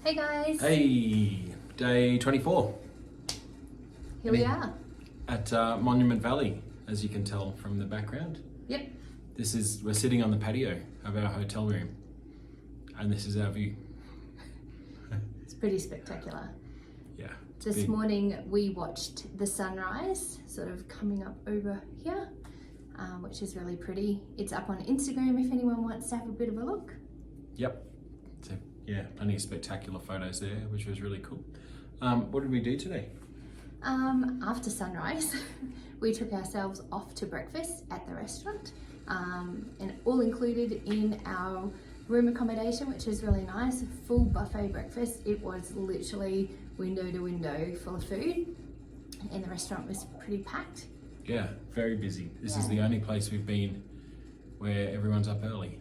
Hey guys! Hey, day 24 Here we are. at Monument Valley, as you can tell from the background. Yep. We're sitting on the patio of our hotel room, and this is our view. It's pretty spectacular. Yeah. This morning we watched the sunrise sort of coming up over here, which is really pretty. It's up on Instagram if anyone wants to have a bit of a look. Yep. So, yeah, plenty of spectacular photos there, which was really cool. What did we do today? After sunrise, we took ourselves off to breakfast at the restaurant, and all included in our room accommodation, which is really nice. Full buffet breakfast. It was literally window to window full of food, and the restaurant was pretty packed. Yeah, very busy. This is the only place we've been where everyone's up early.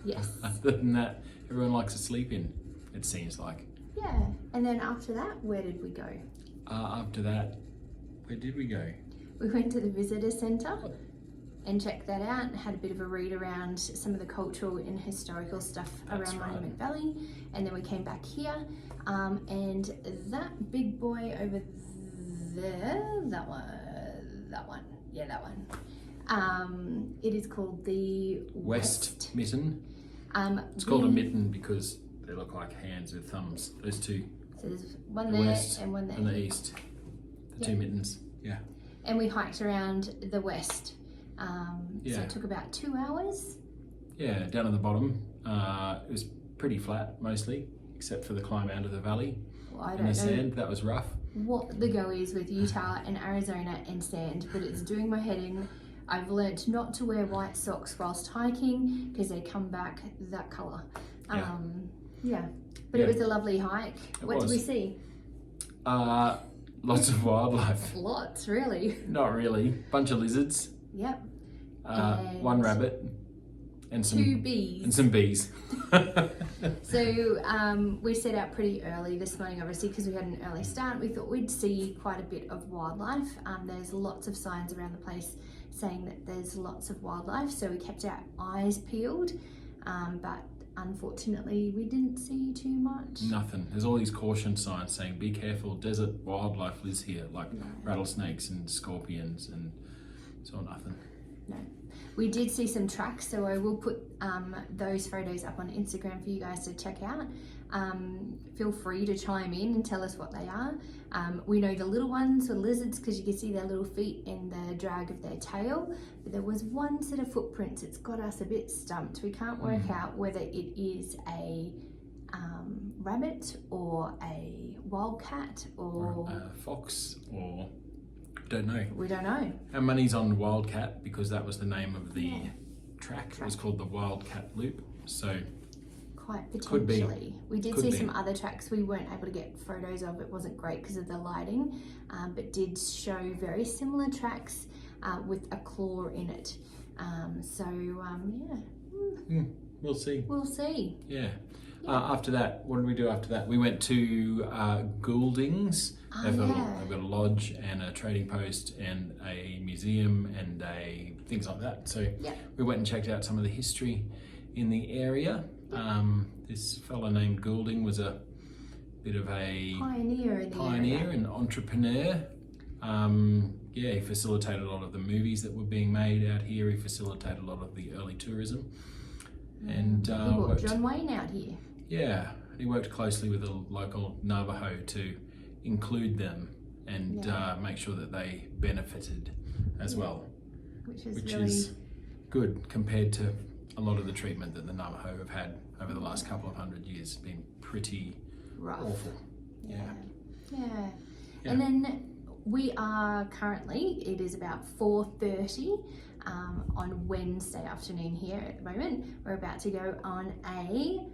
Yes. Other than that, everyone likes to sleep in, it seems like. Yeah, and then after that, where did we go? After that, where did we go? We went to the visitor centre and checked that out and had a bit of a read around some of the cultural and historical stuff around Monument Valley, and then we came back here, and that big boy over there, that one, it is called the West Mitten. It's called a mitten because they look like hands with thumbs. Those two. So there's one The there west and one there. and the east. The two mittens. Yeah. And we hiked around the west. So Yeah. it took about 2 hours. Yeah, down at the bottom. It was pretty flat mostly, except for the climb out of the valley Well, I and don't the know sand. That was rough. what the go is with Utah and Arizona and sand, but it's doing my head in. I've learnt not to wear white socks whilst hiking because they come back that colour. But it was a lovely hike. What did we see? Lots of wildlife. Lots, really. Not really. Bunch of lizards. Yep. One rabbit. And some 2 bees. And some bees. So we set out pretty early this morning, obviously, because we had an early start. We thought we'd see quite a bit of wildlife. There's lots of signs around the place saying that there's lots of wildlife, so we kept our eyes peeled, but unfortunately we didn't see too much. Nothing. There's all these caution signs saying be careful, desert wildlife lives here, like rattlesnakes and scorpions, and so nothing. No. We did see some tracks, so I will put those photos up on Instagram for you guys to check out. Feel free to chime in and tell us what they are. We know the little ones were lizards because you can see their little feet and the drag of their tail, but there was one set of footprints. It's got us a bit stumped. We can't work out whether it is a rabbit or a wildcat or a fox, or don't know. we don't know. Our money's on Wildcat because that was the name of the track. It was called the Wildcat Loop. So Quite Could be. potentially. We did Could see be. some other tracks we weren't able to get photos of. It wasn't great because of the lighting, but did show very similar tracks with a claw in it. we'll see. We'll see. Yeah. After that, what did we do after that? We went to Goulding's. They've got a lodge and a trading post and a museum and things like that. So we went and checked out some of the history in the area. This fella named Goulding was a bit of a Pioneer in the area. and entrepreneur. He facilitated a lot of the movies that were being made out here. He facilitated a lot of the early tourism. And He brought John Wayne out here. yeah, he worked closely with the local Navajo to include them and make sure that they benefited as well, Which really is good compared to a lot of the treatment that the Navajo have had over the last couple of 100 years. Been pretty rough. awful. Yeah. And then we are currently, it is about 4:30 on Wednesday afternoon here at the moment. We're about to go on a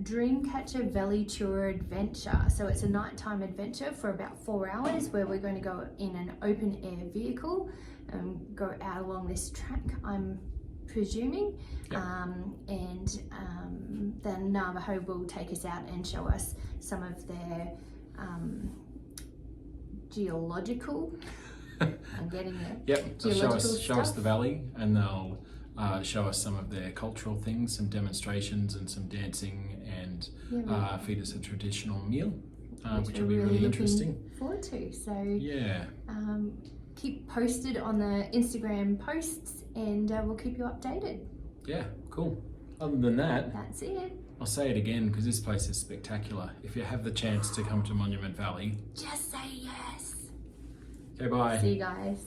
Dreamcatcher Valley Tour adventure. So it's a nighttime adventure for about 4 hours where we're going to go in an open air vehicle and go out along this track, I'm presuming. Then Navajo will take us out and show us some of their geological I'm getting it. They'll show us the valley, and they'll show us some of their cultural things, some demonstrations and some dancing and and Yeah, feed us a traditional meal, which we're will be really looking interesting. forward to. So Yeah. keep posted on the Instagram posts, and we'll keep you updated. Yeah, cool. Other than that, That's it. I'll say it again because this place is spectacular. If you have the chance to come to Monument Valley, Just say yes. okay, bye. See you guys.